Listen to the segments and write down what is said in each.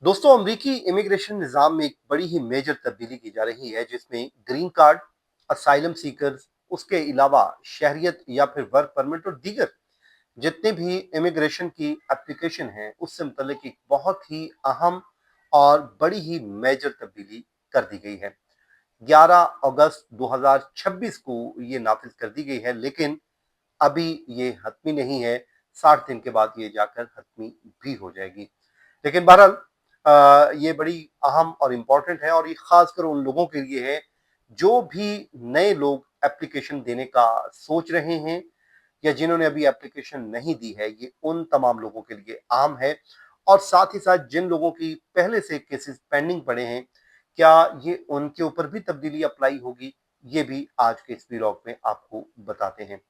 दोस्तों, अमरीकी इमिग्रेशन निज़ाम में एक बड़ी ही मेजर तब्दीली की जा रही है, जिसमें ग्रीन कार्ड, असाइलम सीकर्स, उसके अलावा शहरियत या फिर वर्क परमिट और दीगर जितने भी इमिग्रेशन की एप्लीकेशन हैं, उससे मुतल्लिक एक बहुत ही अहम और बड़ी ही मेजर तब्दीली कर दी गई है। 11 अगस्त 2026 को ये नाफिज कर दी गई है, लेकिन अभी ये हतमी नहीं है। 60 दिन के बाद ये जाकर हतमी भी हो जाएगी। लेकिन बहरहाल ये बड़ी अहम और इम्पोर्टेंट है, और ये खासकर उन लोगों के लिए है जो भी नए लोग एप्लीकेशन देने का सोच रहे हैं या जिन्होंने अभी एप्लीकेशन नहीं दी है। ये उन तमाम लोगों के लिए आम है, और साथ ही साथ जिन लोगों की पहले से केसेस पेंडिंग पड़े हैं, क्या ये उनके ऊपर भी तब्दीली अप्लाई होगी, ये भी आज के इस व्लॉग में आपको बताते हैं।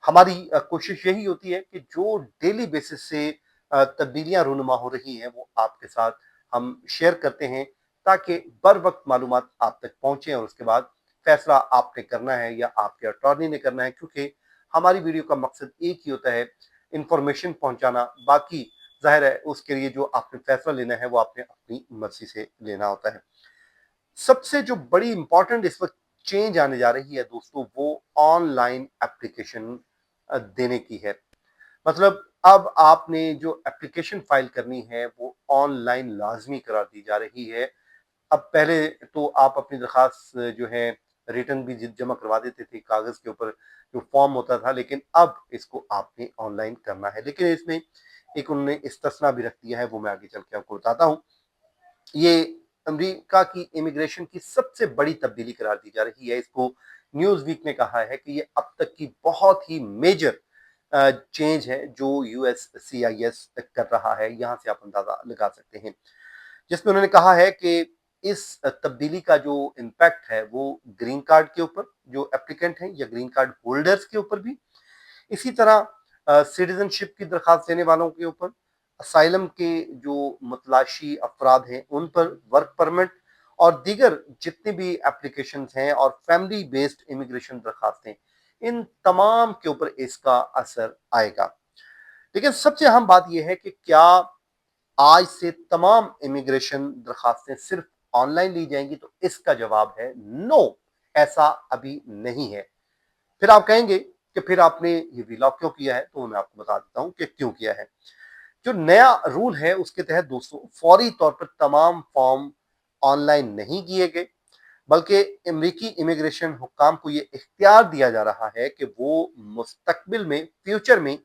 हमारी कोशिश यही होती है कि जो डेली बेसिस से तब्दीलियां रूनुमा हो रही हैं, वो आपके साथ हम शेयर करते हैं, ताकि बर वक्त मालूमात आप तक पहुंचे और उसके बाद फैसला आपने करना है या आपके अटॉर्नी ने करना है। क्योंकि हमारी वीडियो का मकसद एक ही होता है, इंफॉर्मेशन पहुंचाना। बाकी जाहिर है उसके लिए जो आपने फैसला लेना है वो आपने अपनी मर्जी से लेना होता है। सबसे जो बड़ी इंपॉर्टेंट इस वक्त चेंज आने जा रही है दोस्तों, वो ऑनलाइन एप्लीकेशन देने की है। मतलब अब आपने जो एप्लीकेशन फाइल करनी है वो ऑनलाइन लाजमी करार दी जा रही है। अब पहले तो आप अपनी दरखास्त जो है रिटर्न भी जमा करवा देते थे कागज के ऊपर, जो फॉर्म होता था, लेकिन अब इसको आपने ऑनलाइन करना है। लेकिन इसमें एक उन्होंने इस्तिस्ना भी रख दिया है, वो मैं आगे चल के आपको बताता हूँ। ये अमेरिका की इमिग्रेशन की सबसे बड़ी तब्दीली करार दी जा रही है। इसको न्यूज वीक ने कहा है कि ये अब तक की बहुत ही मेजर चेंज है जो यूएससीआईएस कर रहा है। यहाँ से आप अंदाजा लगा सकते हैं, जिसमें उन्होंने कहा है कि इस तब्दीली का जो इम्पैक्ट है वो ग्रीन कार्ड के ऊपर जो एप्लीकेंट हैं या ग्रीन कार्ड होल्डर्स के ऊपर भी, इसी तरह सिटीजनशिप की दरखास्त देने वालों के ऊपर, असाइलम के जो मतलाशी अफराद हैं उन पर, वर्क परमिट और दीगर जितने भी एप्लीकेशन हैं और फैमिली बेस्ड इमिग्रेशन दरखास्तें, इन तमाम के ऊपर इसका असर आएगा। लेकिन सबसे अहम बात यह है कि क्या आज से तमाम इमिग्रेशन दरखास्तें सिर्फ ऑनलाइन ली जाएंगी? तो इसका जवाब है नो, ऐसा अभी नहीं है। फिर आप कहेंगे कि फिर आपने ये व्लॉग क्यों किया है, तो मैं आपको बता देता हूं कि क्यों किया है। जो नया रूल है उसके तहत दोस्तों फौरी तौर पर तमाम फॉर्म ऑनलाइन नहीं किए गए, बल्कि अमेरिकी इमिग्रेशन हुक्काम को ये इख्तियार दिया जा रहा है कि वो मुस्तकबिल में, फ्यूचर में,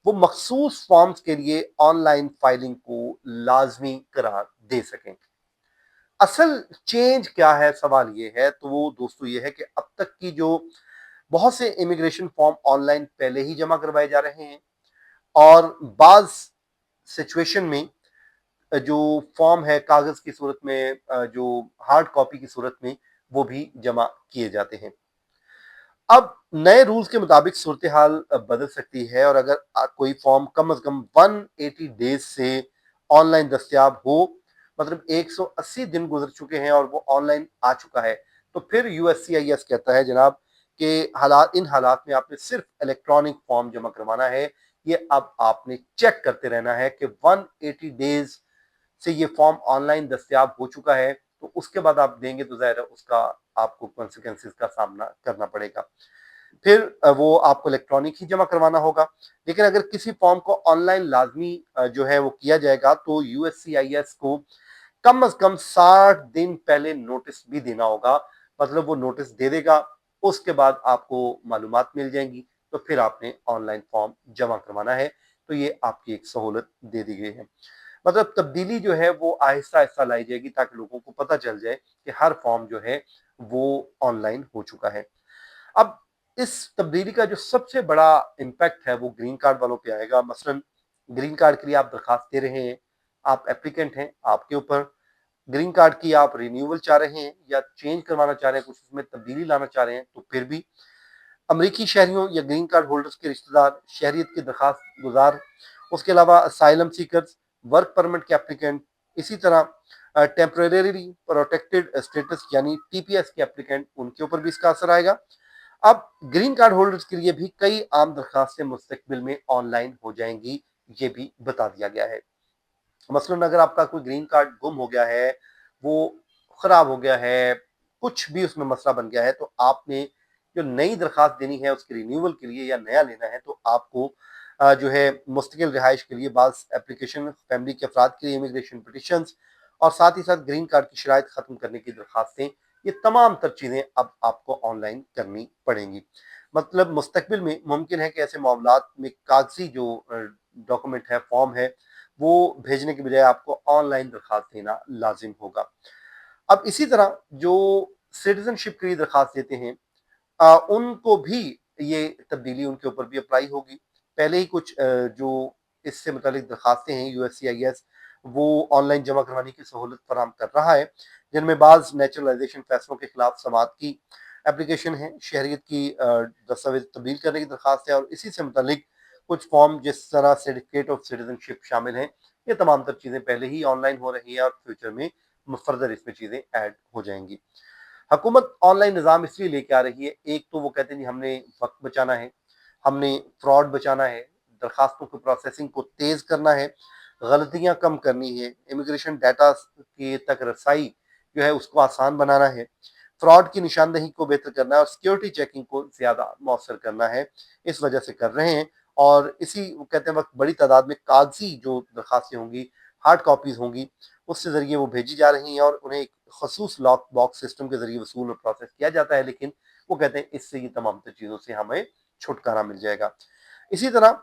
वो मखसूस फॉर्म्स के लिए ऑनलाइन फाइलिंग को लाजमी करार दे सकें। असल चेंज क्या है, सवाल ये है। तो वो दोस्तों ये है कि अब तक की जो बहुत से इमिग्रेशन फॉर्म ऑनलाइन पहले ही जमा करवाए जा रहे हैं, और बाज सिचुएशन में जो फॉर्म है कागज की सूरत में, जो हार्ड कॉपी की सूरत में, वो भी जमा किए जाते हैं। अब नए रूल्स के मुताबिक सूरत हाल बदल सकती है, और अगर कोई फॉर्म कम अज कम 180 डेज से ऑनलाइन दस्तियाब हो, मतलब 180 दिन गुजर चुके हैं और वो ऑनलाइन आ चुका है, तो फिर यूएससीआईएस कहता है जनाब कि हालात, इन हालात में आपने सिर्फ इलेक्ट्रॉनिक फॉर्म जमा करवाना है। ये अब आपने चेक करते रहना है कि 180 डेज से ये फॉर्म ऑनलाइन दस्तियाब हो चुका है, तो उसके बाद आप देंगे तो ज़ाहिर है उसका आपको कॉन्सिक्वेंसेस का सामना करना पड़ेगा। फिर वो आपको इलेक्ट्रॉनिक ही जमा करवाना होगा। लेकिन अगर किसी फॉर्म को ऑनलाइन लाजमी जो है वो किया जाएगा, तो यूएससीआईएस को कम अज कम 60 दिन पहले नोटिस भी देना होगा। मतलब वो नोटिस दे देगा, उसके बाद आपको मालूमात मिल जाएंगी, तो फिर आपने ऑनलाइन फॉर्म जमा करवाना है। तो ये आपकी एक सहूलत दे दी गई है। मतलब तब्दीली जो है वो आहिस्ता आहिस्ता लाई जाएगी, ताकि लोगों को पता चल जाए कि हर फॉर्म जो है वो ऑनलाइन हो चुका है। अब इस तब्दीली का जो सबसे बड़ा इम्पैक्ट है वो ग्रीन कार्ड वालों पे आएगा। मसलन ग्रीन कार्ड के लिए आप दरखास्त दे रहे हैं, आप एप्लीकेंट हैं, आपके ऊपर ग्रीन कार्ड की आप रिन्यूअल चाह रहे हैं या चेंज करवाना चाह रहे हैं, कुछ उसमें तब्दीली लाना चाह रहे हैं, तो फिर भी अमरीकी शहरियों या ग्रीन कार्ड होल्डर्स के रिश्तेदार, शहरियत की दरखास्त गुजार, उसके अलावा असाइलम सीकर्स, वर्क परमिट के एप्लीकेंट, इसी तरह टेम्परेरी प्रोटेक्टेड स्टेटस यानी टीपीएस के एप्लीकेंट, उनके ऊपर भी इसका असर आएगा। अब ग्रीन कार्ड होल्डर्स के लिए भी कई आम दरखास्तें मुस्तकबिल में ऑनलाइन हो जाएंगी, ये भी बता दिया गया है। मसलन अगर आपका कोई ग्रीन कार्ड गुम हो गया है, वो खराब हो गया है, कुछ भी उसमें मसला बन गया है, तो आपने जो नई दरखास्त देनी है उसके रिन्यूअल के लिए या नया लेना है, तो आपको जो है मुस्तकिल रिहाइश के लिए बाज़ एप्लीकेशन, फैमिली के अफराद के लिए इमिग्रेशन पिटिशंस और साथ ही साथ ग्रीन कार्ड की शराइत ख़त्म करने की दरखास्तें, ये तमाम तर चीज़ें अब आपको ऑनलाइन करनी पड़ेंगी। मतलब मुस्तकबिल में मुमकिन है कि ऐसे मामलात में कागज़ी जो डॉक्यूमेंट है, फॉर्म है, वो भेजने की बजाय आपको ऑनलाइन दरखास्त देना लाजिम होगा। अब इसी तरह जो सिटीजनशिप के लिए दरखास्त देते हैं, उनको भी ये तब्दीली उनके ऊपर भी अप्लाई होगी। पहले ही कुछ जो इससे मुतालिक दरखास्तें हैं, यूएससीआईएस वो ऑनलाइन जमा करवाने की सहूलत फराहम कर रहा है, जिनमें बाज़ नेचुरलाइजेशन फैसलों के खिलाफ समाअत की एप्लीकेशन है, शहरियत की दस्तावेज तब्दील करने की दरखास्त है और इसी से मुतालिक कुछ फॉर्म जिस तरह सर्टिफिकेट ऑफ सिटीजनशिप शामिल हैं, ये तमाम तर चीज़ें पहले ही ऑनलाइन हो रही हैं और फ्यूचर में फर्दर इसमें चीज़ें ऐड हो जाएंगी। हुकूमत ऑनलाइन निज़ाम इसलिए लेके आ रही है, एक तो वो कहते हैं जी हमने वक्त बचाना है, हमने फ्रॉड बचाना है, दरखास्तों की प्रोसेसिंग को तेज़ करना है, गलतियां कम करनी है, इमिग्रेशन डाटा के तक रसाई जो है उसको आसान बनाना है, फ्रॉड की निशानदही को बेहतर करना है और सिक्योरिटी चेकिंग को ज़्यादा मौसर करना है, इस वजह से कर रहे हैं। और इसी वो कहते हैं वक्त बड़ी तादाद में कागजी जो दरखास्तें होंगी, हार्ड कॉपीज़ होंगी, उससे ज़रिए वो भेजी जा रही हैं और उन्हें एक खसूस लॉक बॉक्स सिस्टम के ज़रिए वसूल और प्रोसेस किया जाता है, लेकिन वो कहते हैं इससे ये तमाम तर चीज़ों से हमें छुटकारा मिल जाएगा। इसी तरह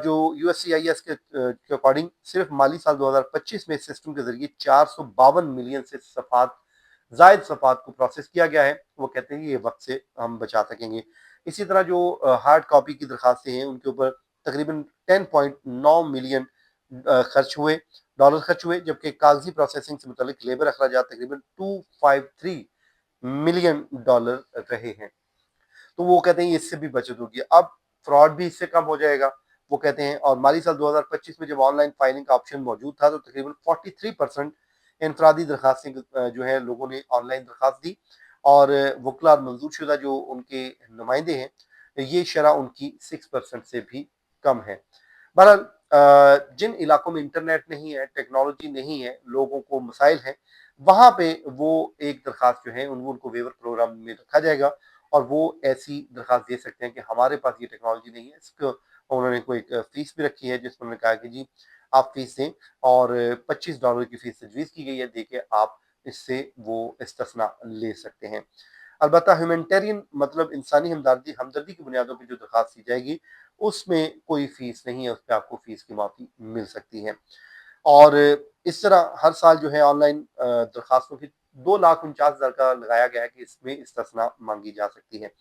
जो यूएससीआईएस के अकॉर्डिंग सिर्फ माली साल 2025 में इस सिस्टम के ज़रिए 452 मिलियन से सफ़ात ज़ायद सफ़ात को प्रोसेस किया गया है। वो कहते हैं कि ये वक्त से हम बचा सकेंगे। इसी तरह जो हार्ड कॉपी की दरखास्तें हैं उनके ऊपर तकरीबन 10.9 मिलियन खर्च हुए डॉलर खर्च हुए, जबकि कागजी प्रोसेसिंग से मुतल्लिक लेबर अखराजात तकरीबन 253 मिलियन डॉलर रहे हैं। तो वो कहते हैं इससे भी बचत होगी। अब फ्रॉड भी इससे कम हो जाएगा, वो कहते हैं। और माली साल 2025 में जब ऑनलाइन फाइलिंग का ऑप्शन मौजूद था तो तकरीबन 43% इनफरादी दरखास्तें जो है लोगों ने ऑनलाइन दरखास्त दी और वकला और मंजूर शुदा जो उनके नुमाइंदे हैं, ये शरह उनकी 6% से भी कम है। बहरहाल जिन इलाकों में इंटरनेट नहीं है, टेक्नोलॉजी नहीं है, लोगों को मसाइल हैं, वहाँ पे वो एक दरखास्त जो है उनको वेवर प्रोग्राम में रखा जाएगा और वो ऐसी दरखास्त दे सकते हैं कि हमारे पास ये टेक्नोलॉजी नहीं है। इसको उन्होंने कोई एक फीस भी रखी है जिसमें उन्होंने कहा कि जी आप फीस दें और $25 की फीस तजवीज़ की गई है, दे के आप इससे वो इस्तिस्ना ले सकते हैं। अलबत्ता ह्यूमैनिटेरियन मतलब इंसानी हमदर्दी हमदर्दी की बुनियादों पे जो दरखास्त दी जाएगी, उसमें कोई फीस नहीं है, उस पे आपको फीस की माफ़ी मिल सकती है। और इस तरह हर साल जो है ऑनलाइन दरखास्तों की 2,49,000 का लगाया गया है कि इसमें इस्तिस्ना मांगी जा सकती है।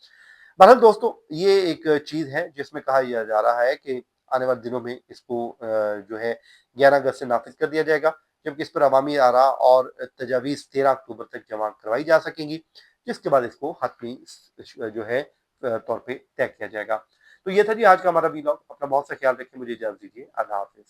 बहरहाल दोस्तों, ये एक चीज़ है जिसमें कहा यह जा रहा है कि आने वाले दिनों में इसको जो है 11 अगस्त से नाफिज कर दिया जाएगा, जबकि इस पर अवामी आरा और तजावीज़ 13 अक्टूबर तक जमा करवाई जा सकेंगी, जिसके बाद इसको हतमी जो है तौर पे तय किया जाएगा। तो ये था जी आज का हमारा वीलॉग। अपना बहुत सा ख्याल रखें, मुझे इजाज़त दीजिए। अल्लाह हाफ़िज़।